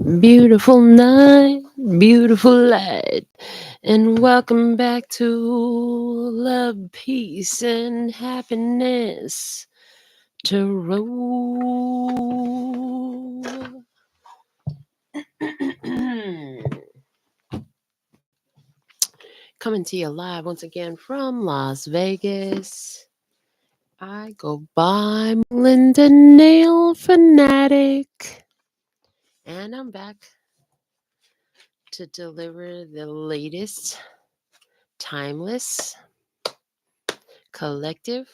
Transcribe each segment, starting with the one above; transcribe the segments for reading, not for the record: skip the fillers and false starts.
Beautiful night, beautiful light, and welcome back to love, peace, and happiness. Tarot. Coming to you live once again from Las Vegas. I go by Melinda NailFanatic, and I'm back to deliver the latest timeless collective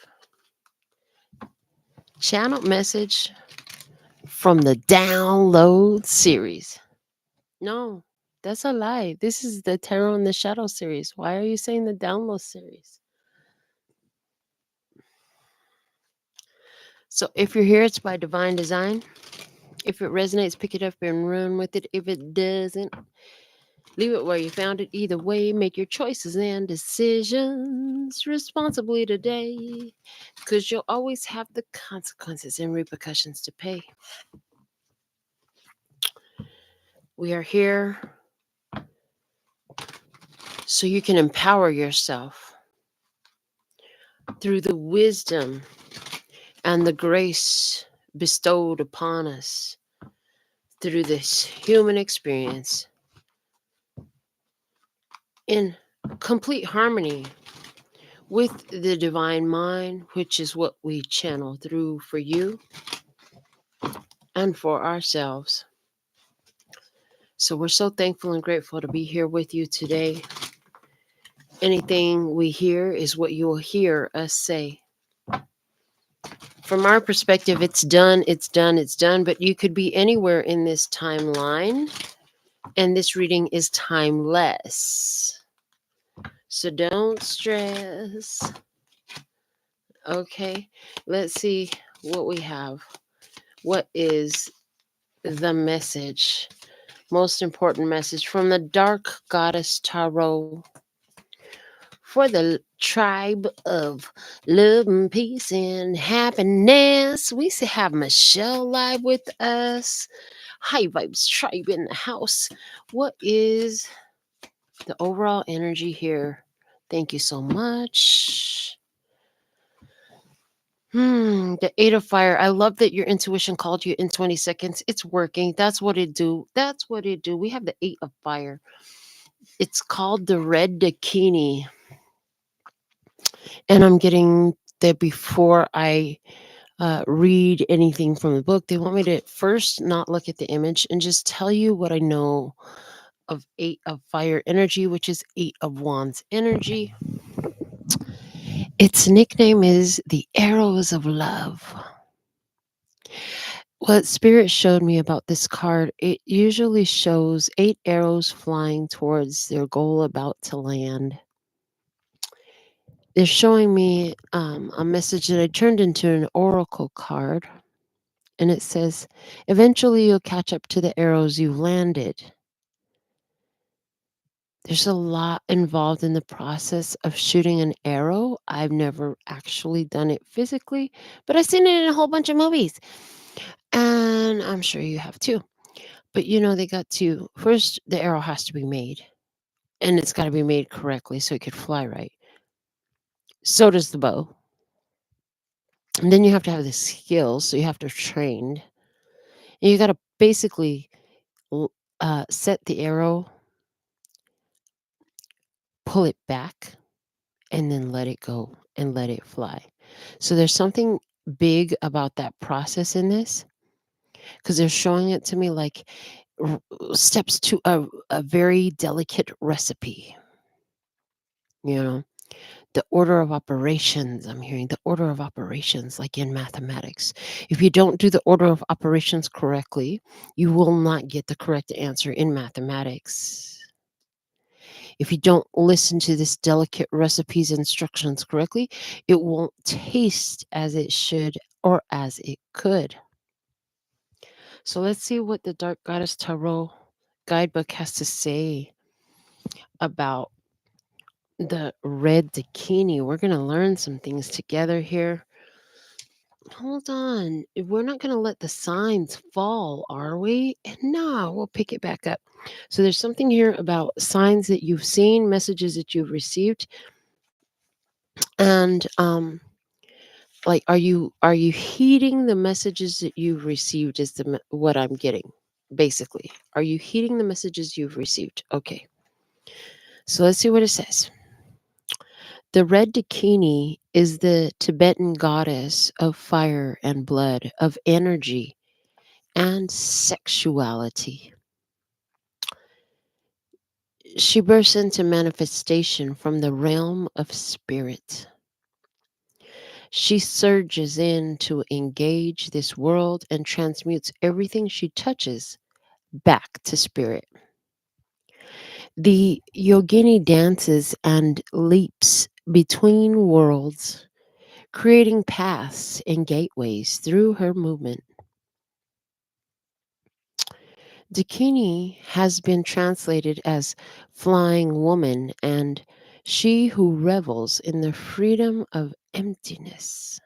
channel message from the download series. No, that's a lie. This is the Tarot in the Shadow series. Why are you saying the download series? So if you're here, it's by divine design. If it resonates, pick it up and run with it. If it doesn't, leave it where you found it. Either way, make your choices and decisions responsibly today, because you'll always have the consequences and repercussions to pay. We are here so you can empower yourself through the wisdom and the grace bestowed upon us through this human experience in complete harmony with the divine mind, which is what we channel through for you and for ourselves. So we're so thankful and grateful to be here with you today. Anything we hear is what you will hear us say. From our perspective, it's done, it's done, it's done, but you could be anywhere in this timeline, and this reading is timeless. So don't stress. Okay, let's see what we have. What is the message? Most important message from the Dark Goddess Tarot for the tribe of love and peace and happiness. We have Michelle live with us. High Vibes Tribe in the house. What is the overall energy here? Thank you so much. The Eight of Fire. I love that your intuition called you in 20 seconds. It's working. That's what it do. That's what it do. We have the Eight of Fire. It's called the Red Ddakini. And I'm getting that before I read anything from the book. They want me to first not look at the image and just tell you what I know of Eight of Fire energy, which is Eight of Wands energy. Its nickname is the Arrows of Love. What Spirit showed me about this card, it usually shows 8 arrows flying towards their goal about to land. They're showing me a message that I turned into an oracle card. And it says, eventually you'll catch up to the arrows you've landed. There's a lot involved in the process of shooting an arrow. I've never actually done it physically, but I've seen it in a whole bunch of movies. And I'm sure you have too. But they got to, first, the arrow has to be made. And it's got to be made correctly so it could fly right. So does the bow. And then you have to have the skills, so you have to train. And you got to basically set the arrow, pull it back, and then let it go and let it fly. So there's something big about that process in this, because they're showing it to me like steps to a very delicate recipe. The order of operations. I'm hearing the order of operations, like in mathematics. If you don't do the order of operations correctly, you will not get the correct answer in mathematics. If you don't listen to this delicate recipe's instructions correctly, it won't taste as it should or as it could. So let's see what the Dark Goddess Tarot guidebook has to say about the Red Ddakini. We're going to learn some things together here. Hold on. We're not going to let the signs fall, are we? No, we'll pick it back up. So there's something here about signs that you've seen, messages that you've received, and like are you heeding the messages that you've received is what I'm getting basically. Are you heeding the messages you've received? Okay. So let's see what it says. The Red Dakini is the Tibetan goddess of fire and blood, of energy and sexuality. She bursts into manifestation from the realm of spirit. She surges in to engage this world and transmutes everything she touches back to spirit. The yogini dances and leaps between worlds, creating paths and gateways through her movement. Dakini has been translated as flying woman and she who revels in the freedom of emptiness.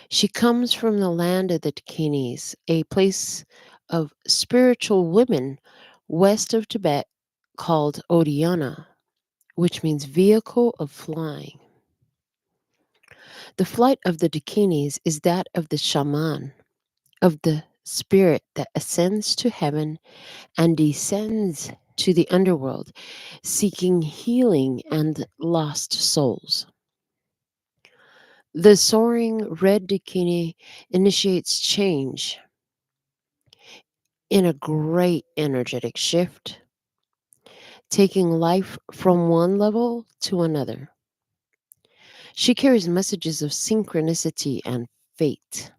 She comes from the land of the Dakinis, a place of spiritual women west of Tibet called Odiana, which means vehicle of flying. The flight of the Dakinis is that of the shaman, of the spirit that ascends to heaven and descends to the underworld, seeking healing and lost souls. The soaring red Dakini initiates change in a great energetic shift, taking life from one level to another. She carries messages of synchronicity and fate.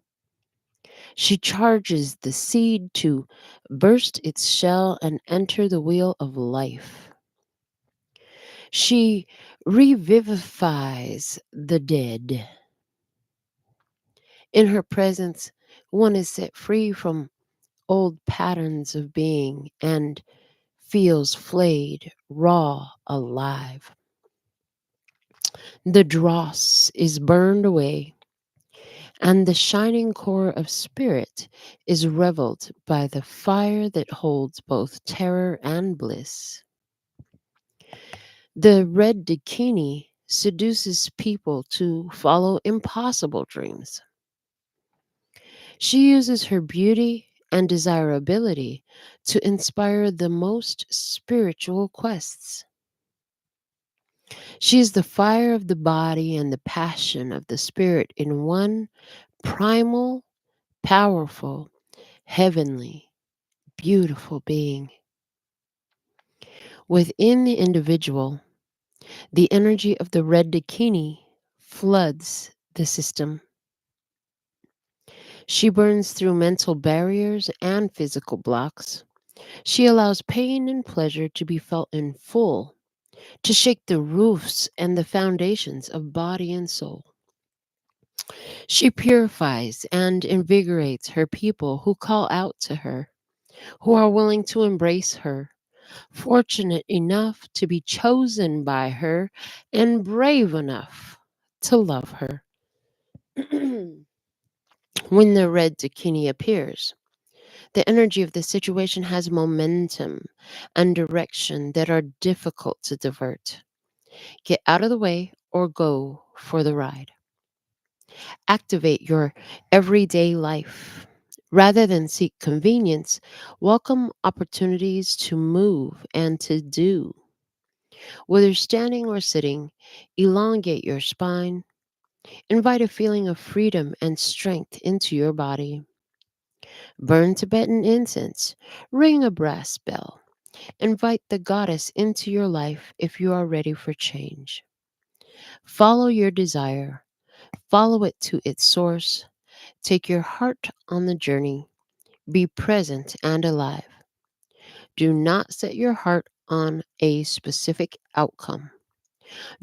She charges the seed to burst its shell and enter the wheel of life. She revivifies the dead. In her presence, one is set free from old patterns of being and feels flayed, raw, alive. The dross is burned away, and the shining core of spirit is reveled by the fire that holds both terror and bliss. The red Dakini seduces people to follow impossible dreams. She uses her beauty and desirability to inspire the most spiritual quests. She is the fire of the body and the passion of the spirit in one primal, powerful, heavenly, beautiful being. Within the individual, the energy of the red Dakini floods the system. She burns through mental barriers and physical blocks. She allows pain and pleasure to be felt in full, to shake the roofs and the foundations of body and soul. She purifies and invigorates her people who call out to her, who are willing to embrace her, fortunate enough to be chosen by her, and brave enough to love her. When the red zucchini appears, the energy of the situation has momentum and direction that are difficult to divert. Get out of the way or go for the ride. Activate your everyday life. Rather than seek convenience, welcome opportunities to move and to do. Whether standing or sitting, elongate your spine. Invite a feeling of freedom and strength into your body. Burn Tibetan incense. Ring a brass bell. Invite the goddess into your life if you are ready for change. Follow your desire. Follow it to its source. Take your heart on the journey. Be present and alive. Do not set your heart on a specific outcome.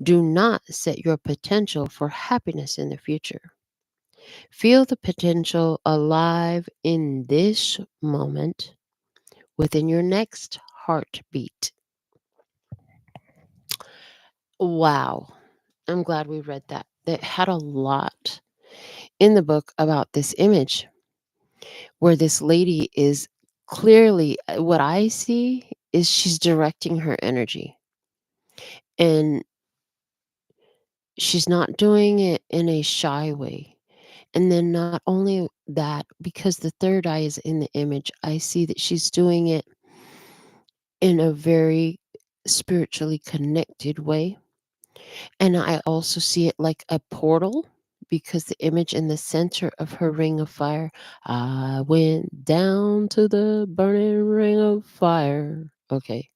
Do not set your potential for happiness in the future. Feel the potential alive in this moment within your next heartbeat. Wow. I'm glad we read that. That had a lot. in the book about this image where this lady is clearly, what I see is she's directing her energy. And she's not doing it in a shy way. And then not only that, because the third eye is in the image, I see that she's doing it in a very spiritually connected way. And I also see it like a portal because the image in the center of her ring of fire, I went down to the burning ring of fire. Okay.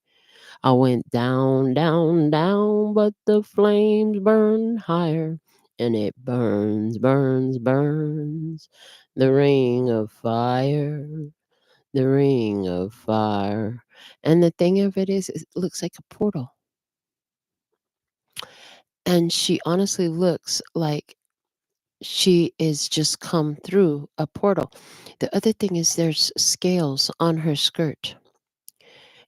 I went down, down, down, but the flames burn higher, and it burns, burns, burns. The ring of fire, the ring of fire. And the thing of it is, it looks like a portal. And she honestly looks like she is just come through a portal. The other thing is there's scales on her skirt.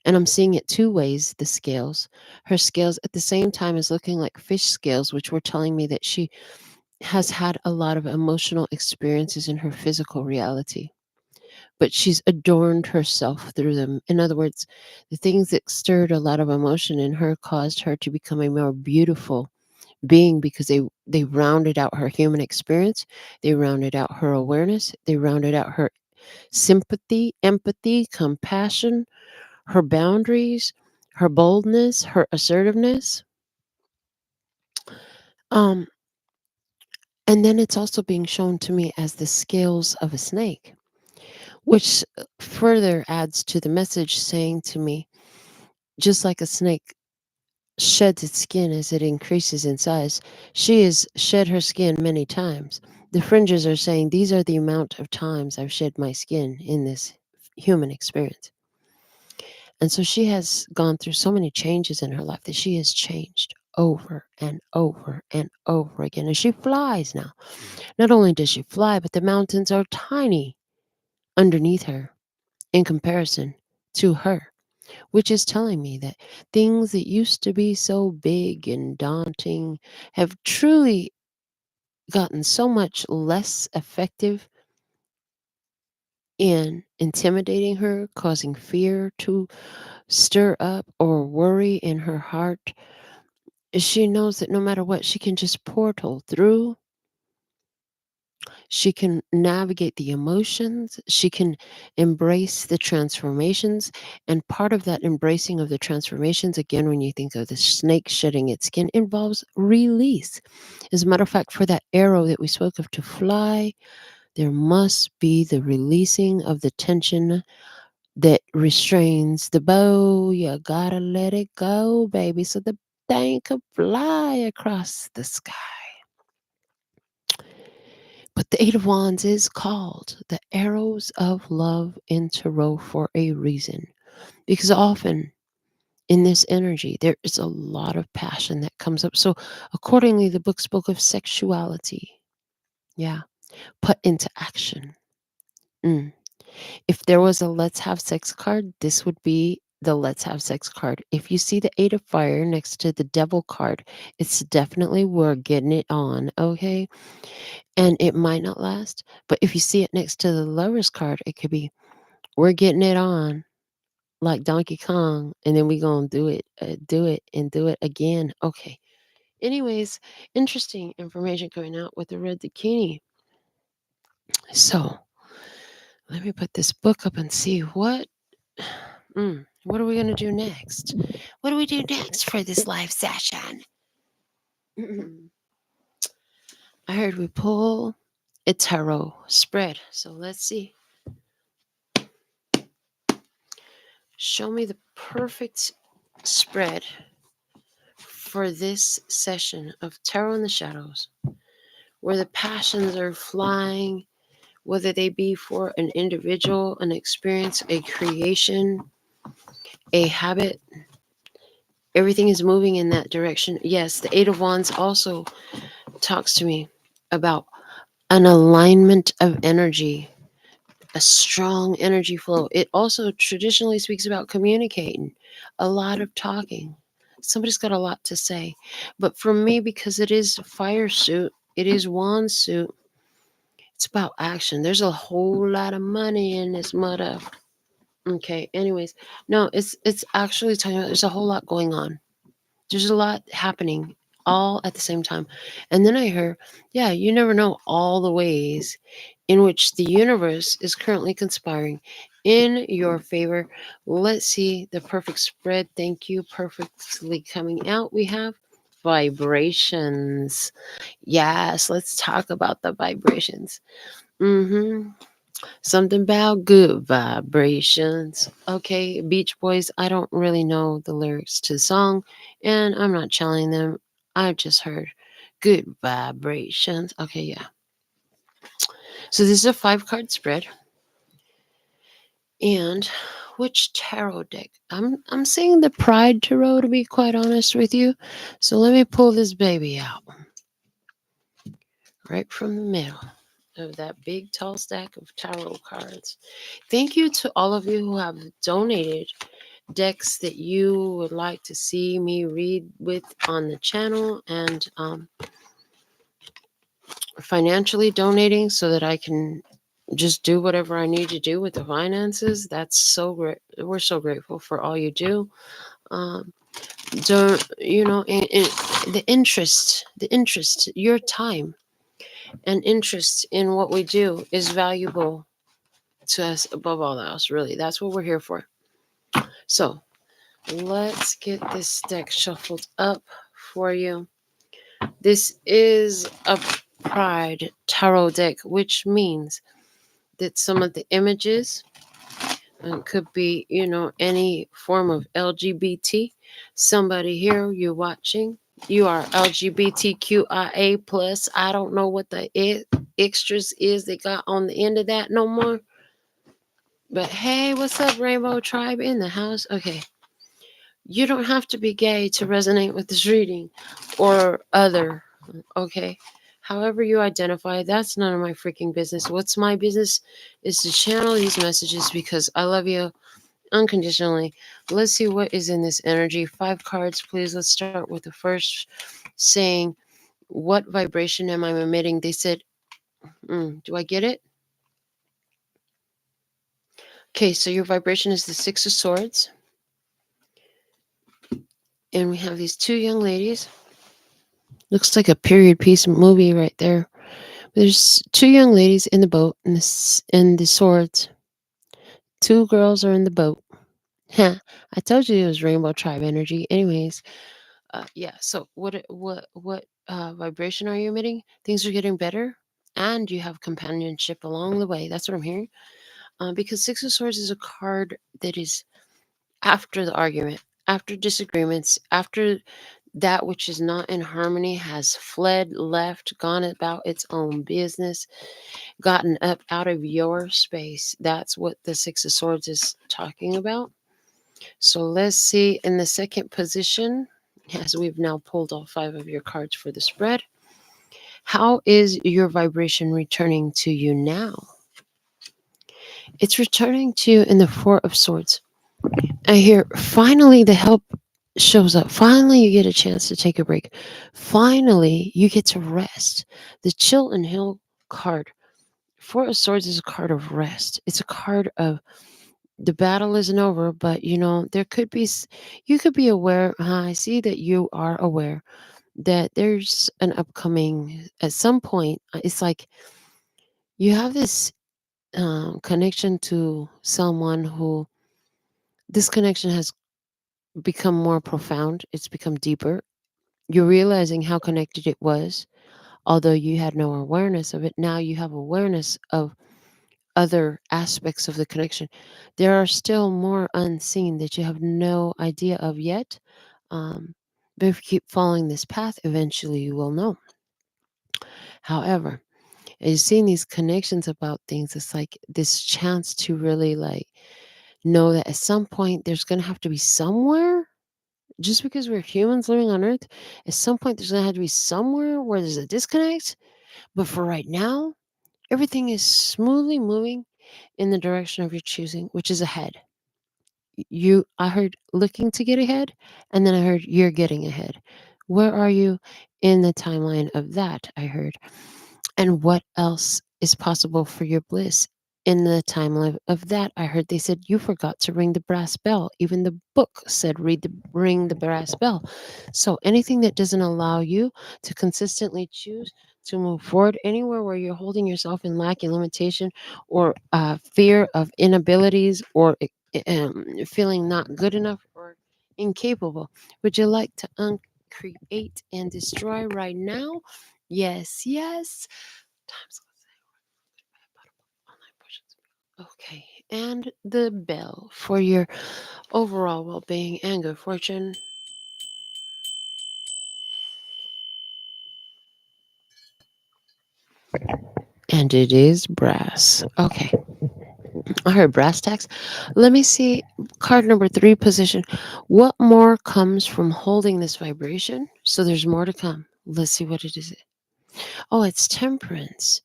And I'm seeing it two ways, the scales. Her scales at the same time is looking like fish scales, which were telling me that she has had a lot of emotional experiences in her physical reality. But she's adorned herself through them. In other words, the things that stirred a lot of emotion in her caused her to become a more beautiful being because they rounded out her human experience, they rounded out her awareness, they rounded out her sympathy, empathy, compassion, her boundaries, her boldness, her assertiveness. Um, and then it's also being shown to me as the scales of a snake, which further adds to the message saying to me, just like a snake sheds its skin as it increases in size, she has shed her skin many times. The fringes are saying these are the amount of times I've shed my skin in this human experience. And so she has gone through so many changes in her life that she has changed over and over and over again. And she flies now. Not only does she fly, but the mountains are tiny underneath her in comparison to her, which is telling me that things that used to be so big and daunting have truly gotten so much less effective in intimidating her, causing fear to stir up or worry in her heart. She knows that no matter what, she can just portal through. She can navigate the emotions. She can embrace the transformations. And part of that embracing of the transformations, again, when you think of the snake shedding its skin, involves release. As a matter of fact, for that arrow that we spoke of to fly, there must be the releasing of the tension that restrains the bow. You gotta let it go, baby, so the thing could fly across the sky. But the Eight of Wands is called the arrows of love in tarot for a reason. Because often in this energy, there is a lot of passion that comes up. So, accordingly, the book spoke of sexuality. Yeah, put into action. Mm. If there was a let's have sex card, this would be the let's have sex card. If you see the Eight of Fire next to the Devil card, it's definitely we're getting it on, okay? And it might not last, but if you see it next to the Lovers card, it could be we're getting it on like Donkey Kong, and then we gonna do it, and do it again. Okay. Anyways, interesting information coming out with the Red Dakini. So let me put this book up and see what are we going to do next? What do we do next for this live session? I heard we pull a tarot spread. So let's see. Show me the perfect spread for this session of Tarot in the Shadows, where the passions are flying, whether they be for an individual, an experience, a creation, a habit. Everything is moving in that direction. Yes, the Eight of Wands also talks to me about an alignment of energy, a strong energy flow. It also traditionally speaks about communicating, a lot of talking. Somebody's got a lot to say. But for me, because it is fire suit, it is wand suit, It's about action. There's a whole lot of money in this mother. Okay, anyways. No, it's actually telling you there's a whole lot going on. There's a lot happening all at the same time. And then I heard, yeah, you never know all the ways in which the universe is currently conspiring in your favor. Let's see the perfect spread. Thank you. Perfectly coming out. We have vibrations. Yes, let's talk about the vibrations. Something about good vibrations. Okay, Beach Boys, I don't really know the lyrics to the song, and I'm not challenging them. I just heard good vibrations. Okay, yeah. So this is a 5-card spread. And which tarot deck? I'm saying the Pride Tarot, to be quite honest with you. So let me pull this baby out. Right from the middle of that big tall stack of tarot cards. Thank you to all of you who have donated decks that you would like to see me read with on the channel, and financially donating so that I can just do whatever I need to do with the finances. That's so great. We're so grateful for all you do. Don't the interest, your time and interest in what we do is valuable to us above all else. Really, that's what we're here for. So let's get this deck shuffled up for you. This is a Pride Tarot deck, which means that some of the images could be, any form of LGBT. Somebody here, you're watching, you are LGBTQIA plus. I don't know what the extras is they got on the end of that no more. But hey, what's up, Rainbow Tribe in the house? Okay. You don't have to be gay to resonate with this reading or other, okay? However you identify, that's none of my freaking business. What's my business is to channel these messages because I love you unconditionally. Let's see what is in this energy. 5 cards, please. Let's start with the first, saying, what vibration am I emitting? They said, do I get it? Okay, so your vibration is the 6 of Swords. And we have these 2 young ladies. Looks like a period piece movie right there. There's 2 young ladies in the boat, and the swords. 2 girls are in the boat. I told you it was Rainbow Tribe energy. Anyways, yeah. So what vibration are you emitting? Things are getting better, and you have companionship along the way. That's what I'm hearing. Because 6 of Swords is a card that is after the argument, after disagreements, after that which is not in harmony has fled, left, gone about its own business, gotten up out of your space. That's what the 6 of Swords is talking about. So let's see in the second position, as we've now pulled all 5 of your cards for the spread. How is your vibration returning to you now? It's returning to you in the 4 of Swords. I hear finally the help shows up. Finally, you get a chance to take a break. Finally, you get to rest. The Chill and Heal card, 4 of Swords, is a card of rest. It's a card of the battle isn't over, but there could be, you could be aware. I see that you are aware that there's an upcoming, at some point, it's like you have this connection to someone who, this connection has become more profound. It's become deeper. You're realizing how connected it was, although you had no awareness of it. Now you have awareness of other aspects of the connection. There are still more unseen that you have no idea of yet. But if you keep following this path, eventually you will know. However, as you're seeing these connections about things, it's like this chance to really know that at some point there's going to have to be somewhere. Just because we're humans living on Earth, at some point there's going to have to be somewhere where there's a disconnect. But for right now, everything is smoothly moving in the direction of your choosing, which is ahead. I heard looking to get ahead, and then I heard you're getting ahead. Where are you in the timeline of that? I heard. And what else is possible for your bliss. In the timeline of that, I heard they said you forgot to ring the brass bell. Even the book said ring the brass bell. So anything that doesn't allow you to consistently choose to move forward, anywhere where you're holding yourself in lack and limitation, or fear of inabilities, or feeling not good enough or incapable, would you like to uncreate and destroy right now? Yes, yes. Time's okay. And the bell for your overall well being and good fortune. And it is brass. Okay. I heard brass tacks. Let me see. Card number 3 position. What more comes from holding this vibration? So there's more to come. Let's see what it is. Oh, it's temperance.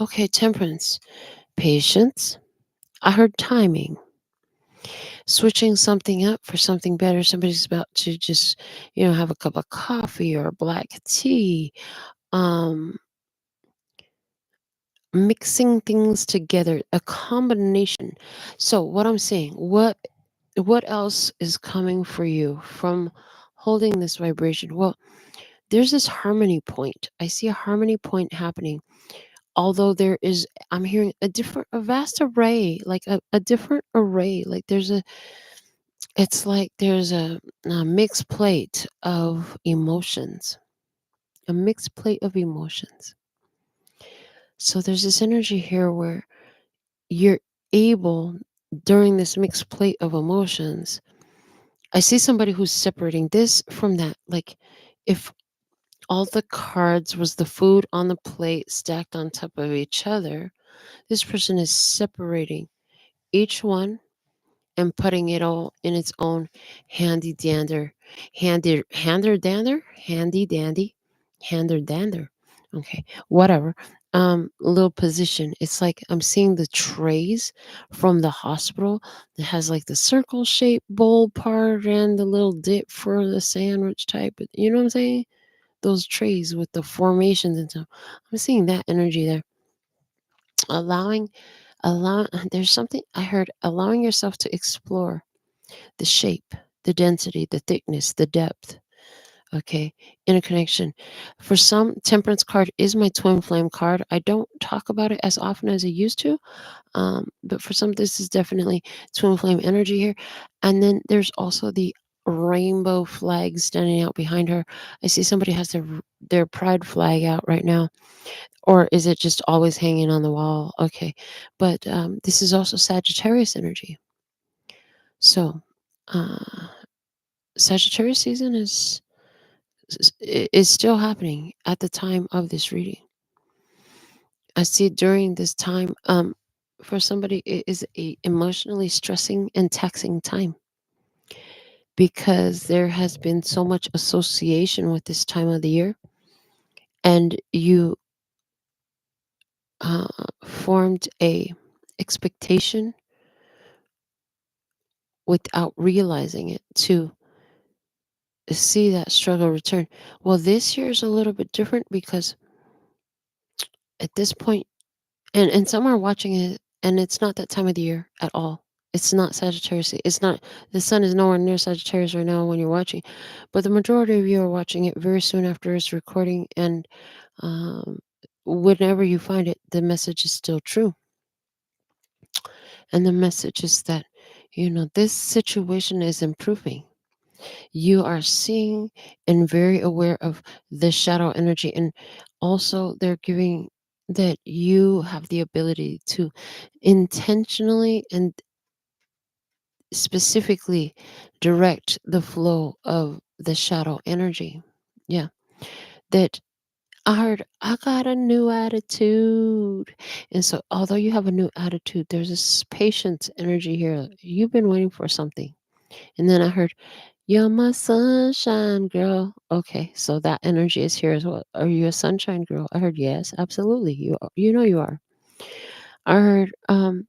Okay, temperance. Patience. I heard timing. Switching something up for something better. Somebody's about to just, have a cup of coffee or black tea. Um, Mixing things together, a combination. So what I'm saying, what else is coming for you from holding this vibration? Well, there's this harmony point. I see a harmony point happening. Although I'm hearing a vast array, like a different array. Like it's like there's a mixed plate of emotions, a mixed plate of emotions. So there's this energy here where you're able, during this mixed plate of emotions, I see somebody who's separating this from that. Like if all the cards was the food on the plate stacked on top of each other, this person is separating each one and putting it all in its own handy dandy, hander dander. Okay, whatever. Little position. It's like I'm seeing the trays from the hospital that has like the circle shaped bowl part and the little dip for the sandwich type. You know what I'm saying? Those trays with the formations and stuff. I'm seeing that energy there. Allowing, there's something I heard, allowing yourself to explore the shape, the density, the thickness, the depth. Okay, interconnection. For some, temperance card is my twin flame card. I don't talk about it as often as I used to, but for some, this is definitely twin flame energy here. And then there's also the rainbow flag standing out behind her. I see somebody has their pride flag out right now, or is it just always hanging on the wall? Okay, but this is also Sagittarius energy. So. Uh, Sagittarius season is still happening at the time of this reading. I see during this time, for somebody, it is a emotionally stressing and taxing time because there has been so much association with this time of the year, and you formed a expectation without realizing it to see that struggle return. Well, this year is a little bit different because at this point, and some are watching it, and it's not that time of the year at all. It's not Sagittarius. It's not, the sun is nowhere near Sagittarius right now when you're watching, but the majority of you are watching it very soon after it's recording, and um, whenever you find it, the message is still true. And the message is that, this situation is improving. You are seeing and very aware of the shadow energy, and also they're giving that you have the ability to intentionally and specifically direct the flow of the shadow energy. Yeah, that I heard, I got a new attitude. And so although you have a new attitude, there's this patience energy here. You've been waiting for something. And then I heard, you're my sunshine girl. Okay, so that energy is here as well. Are you a sunshine girl? I heard yes, absolutely. You know you are. I heard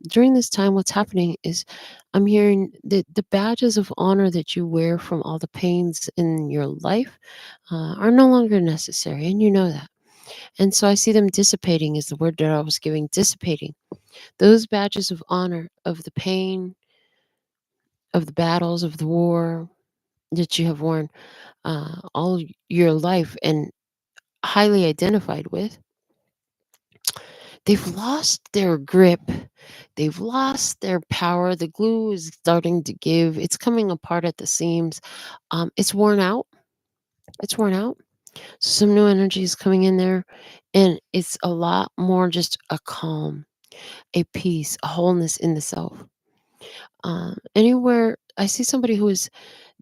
during this time, what's happening is I'm hearing the badges of honor that you wear from all the pains in your life are no longer necessary, and you know that. And so I see them dissipating is the word that I was giving, dissipating. Those badges of honor of the pain, of the battles, of the war that you have worn all your life and highly identified with, they've lost their grip. They've lost their power. The glue is starting to give. It's coming apart at the seams. It's worn out. It's worn out. Some new energy is coming in there, and it's a lot more just a calm, a peace, a wholeness in the self. Anywhere I see somebody who is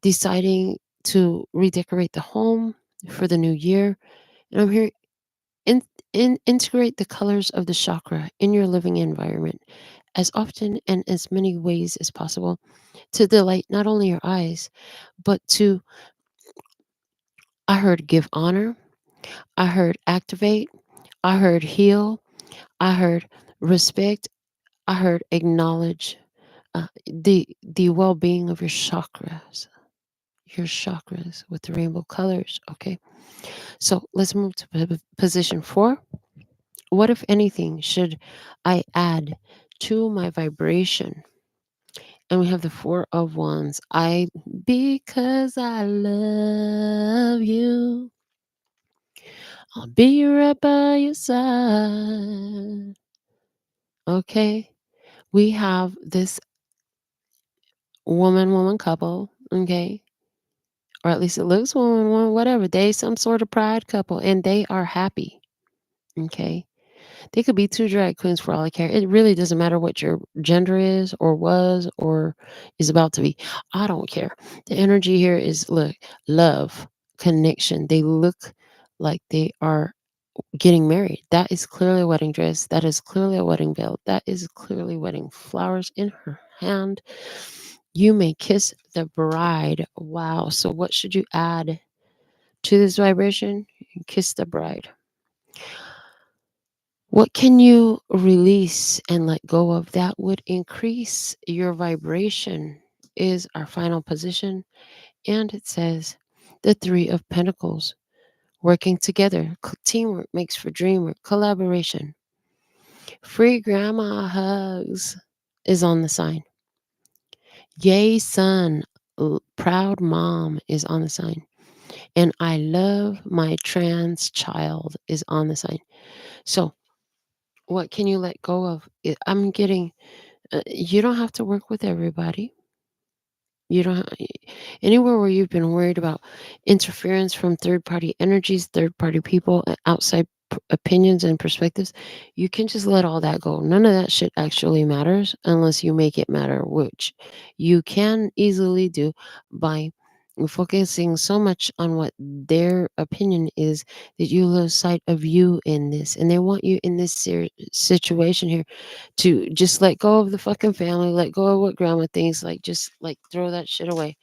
deciding to redecorate the home for the new year, and I'm here integrate the colors of the chakra in your living environment as often and as many ways as possible to delight not only your eyes, but to, I heard give honor, I heard activate, I heard heal, I heard respect, I heard acknowledge the well-being of your chakras with the rainbow colors. Okay, so let's move to position 4. What, if anything, should I add to my vibration? And we have the 4 of Wands. Because I love you, I'll be right by your side. Okay. We have this woman couple. Okay. Or at least it looks woman, whatever. They some sort of pride couple and they are happy. Okay. They could be 2 drag queens for all I care. It really doesn't matter what your gender is or was or is about to be. I don't care. The energy here is, look, love, connection. They look like they are getting married. That is clearly a wedding dress. That is clearly a wedding veil. That is clearly wedding flowers in her hand. You may kiss the bride. Wow. So what should you add to this vibration? Kiss the bride. What can you release and let go of that would increase your vibration is our final position. And it says the 3 of Pentacles, working together. Teamwork makes for dreamwork. Collaboration. Free grandma hugs is on the sign. Yay, son. Proud mom is on the sign. And I love my trans child is on the sign. So, what can you let go of? I'm getting, you don't have to work with everybody. You don't anywhere where you've been worried about interference from third party energies, third party people, outside opinions and perspectives, you can just let all that go. None of that shit actually matters unless you make it matter, which you can easily do by focusing so much on what their opinion is that you lose sight of you in this. And they want you in this situation here to just let go of the fucking family, let go of what grandma thinks, like just like throw that shit away.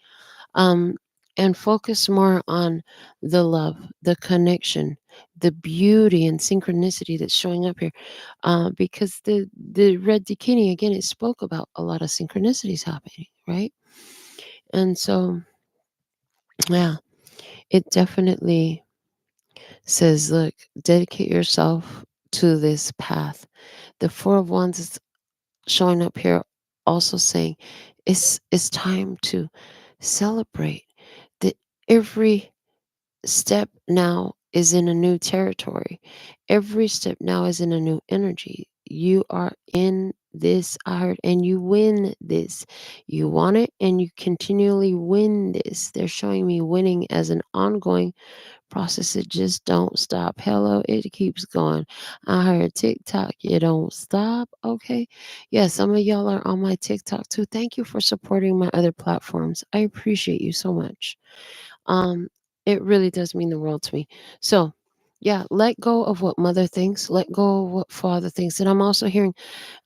Um, and focus more on the love, the connection, the beauty and synchronicity that's showing up here. Because the Red Dakini, again, it spoke about a lot of synchronicities happening, right? And so, yeah, it definitely says, look, dedicate yourself to this path. The 4 of Wands is showing up here also saying it's time to celebrate that every step now is in a new territory. Every step now is in a new energy. You are in this art and you win this. You want it and you continually win this. They're showing me winning as an ongoing process. It just don't stop. Hello, it keeps going. I heard TikTok, you don't stop. Okay. Yeah, some of y'all are on my TikTok too. Thank you for supporting my other platforms. I appreciate you so much. Um, it really does mean the world to me. So yeah, let go of what mother thinks, let go of what father thinks. And I'm also hearing,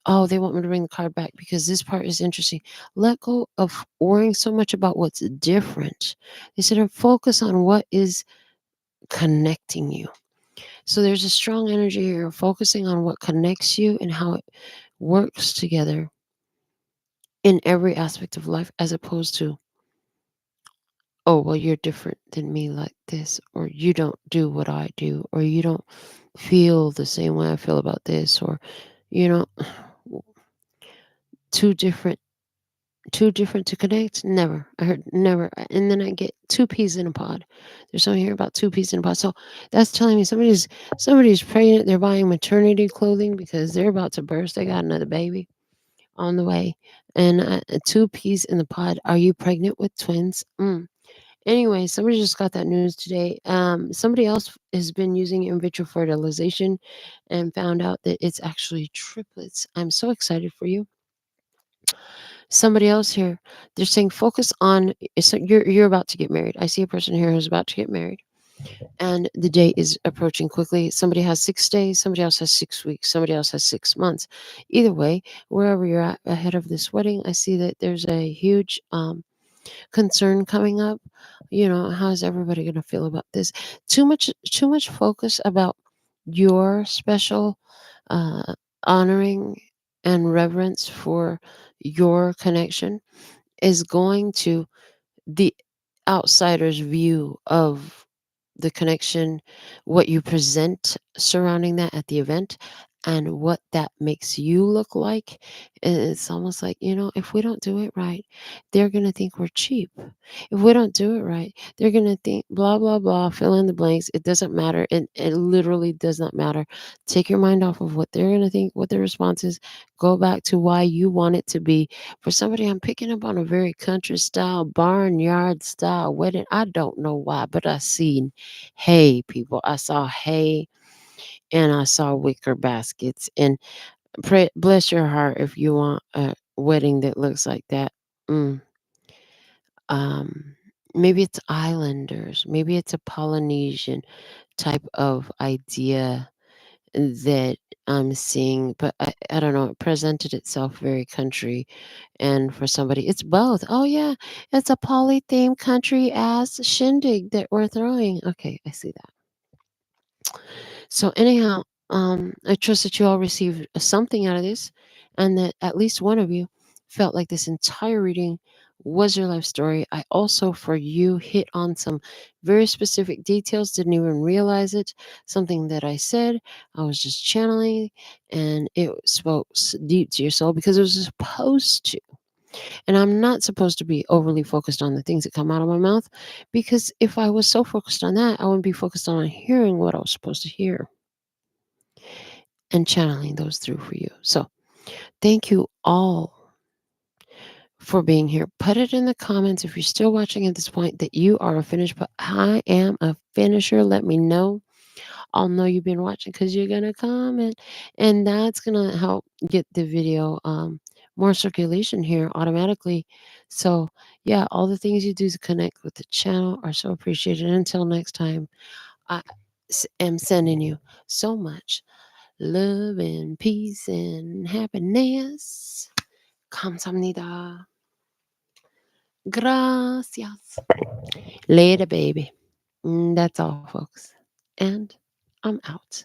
oh, they want me to bring the card back because this part is interesting. Let go of worrying so much about what's different. They said focus on what is connecting you. So there's a strong energy here focusing on what connects you and how it works together in every aspect of life as opposed to oh, well, you're different than me like this, or you don't do what I do, or you don't feel the same way I feel about this, or, you know, too different, too different to connect. Never. I heard never. And then I get two peas in a pod. There's something here about two peas in a pod. So that's telling me somebody's pregnant. They're buying maternity clothing because they're about to burst. They got another baby on the way, and two peas in the pod. Are you pregnant with twins? Mm. Anyway, somebody just got that news today. Somebody else has been using in vitro fertilization and found out that it's actually triplets. I'm so excited for you. Somebody else here, they're saying focus on. So you're about to get married. I see a person here who's about to get married, and the day is approaching quickly. Somebody has 6 days. Somebody else has 6 weeks. Somebody else has 6 months. Either way, wherever you're at ahead of this wedding, I see that there's a huge concern coming up. How's everybody going to feel about this? Too much focus about your special uh, honoring and reverence for your connection is going to the outsider's view of the connection, what you present surrounding that at the event, and what that makes you look like. It's almost like, if we don't do it right, they're going to think we're cheap. If we don't do it right, they're going to think blah, blah, blah, fill in the blanks. It doesn't matter. It literally does not matter. Take your mind off of what they're going to think, what their response is. Go back to why you want it to be. For somebody, I'm picking up on a very country style, barnyard style wedding. I don't know why, but I seen hay, people. I saw hay and I saw wicker baskets. And bless your heart if you want a wedding that looks like that. Mm. Um, Maybe it's islanders, maybe it's a Polynesian type of idea that I'm seeing, but I don't know. It presented itself very country, and for somebody, it's both. Oh yeah, it's a poly themed country ass shindig that we're throwing. Okay, I see that. So anyhow, I trust that you all received something out of this, and that at least one of you felt like this entire reading was your life story. I also, for you, hit on some very specific details, didn't even realize it. Something that I said, I was just channeling, and it spoke deep to your soul because it was supposed to. And I'm not supposed to be overly focused on the things that come out of my mouth because if I was so focused on that, I wouldn't be focused on hearing what I was supposed to hear and channeling those through for you. So, thank you all for being here. Put it in the comments if you're still watching at this point that you are a finisher, but I am a finisher. Let me know. I'll know you've been watching because you're gonna comment, and that's gonna help get the video more circulation here automatically. So yeah, all the things you do to connect with the channel are so appreciated. Until next time, I am sending you so much love and peace and happiness. 감사합니다. Gracias. Later, baby. That's all, folks. And I'm out.